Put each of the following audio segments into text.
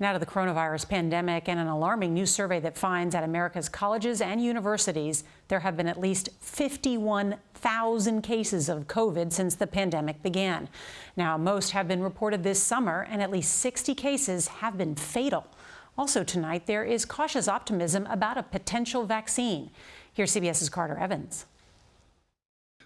Now to the coronavirus pandemic and an alarming new survey that finds at America's colleges and universities there have been at least 51,000 cases of COVID since the pandemic began. Now, most have been reported this summer, and at least 60 cases have been fatal. Also tonight, there is cautious optimism about a potential vaccine. Here's CBS's Carter Evans.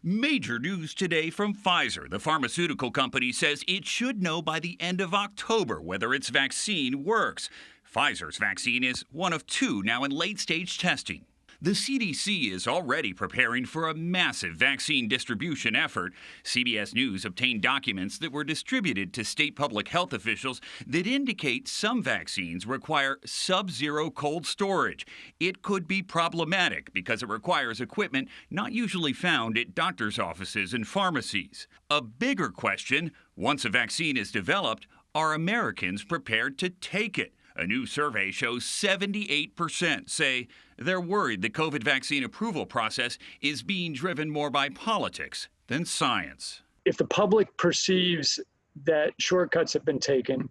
Major news today from Pfizer. The pharmaceutical company says it should know by the end of October whether its vaccine works. Pfizer's vaccine is one of two now in late-stage testing. The CDC is already preparing for a massive vaccine distribution effort. CBS News obtained documents that were distributed to state public health officials that indicate some vaccines require sub-zero cold storage. It could be problematic because it requires equipment not usually found at doctors' offices and pharmacies. A bigger question, once a vaccine is developed, are Americans prepared to take it? A new survey shows 78% say they're worried the COVID vaccine approval process is being driven more by politics than science. If the public perceives that shortcuts have been taken,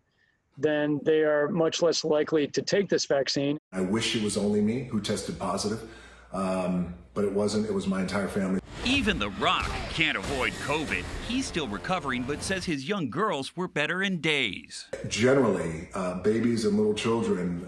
then they are much less likely to take this vaccine. I wish it was only me who tested positive, but it wasn't. It was my entire family. Even The Rock can't avoid COVID. He's still recovering, but says his young girls were better in days. Generally, babies and little children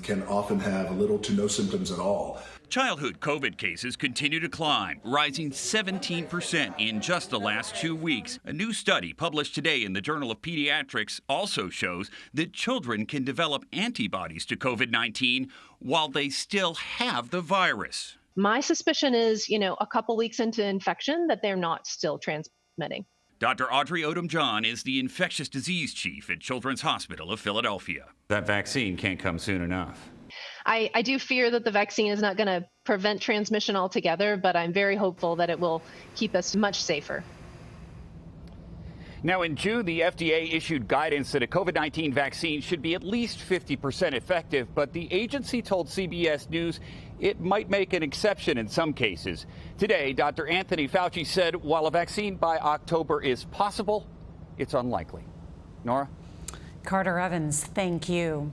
can often have little to no symptoms at all. Childhood COVID cases continue to climb, rising 17% in just the last 2 weeks. A new study published today in the Journal of Pediatrics also shows that children can develop antibodies to COVID-19 while they still have the virus. My suspicion is, a couple weeks into infection that they're not still transmitting. Dr. Audrey Odom-John is the infectious disease chief at Children's Hospital of Philadelphia. That vaccine can't come soon enough. I do fear that the vaccine is not going to prevent transmission altogether, but I'm very hopeful that it will keep us much safer. Now, in June, the FDA issued guidance that a COVID-19 vaccine should be at least 50% effective, but the agency told CBS News it might make an exception in some cases. Today, Dr. Anthony Fauci said while a vaccine by October is possible, it's unlikely. Nora? Carter Evans, thank you.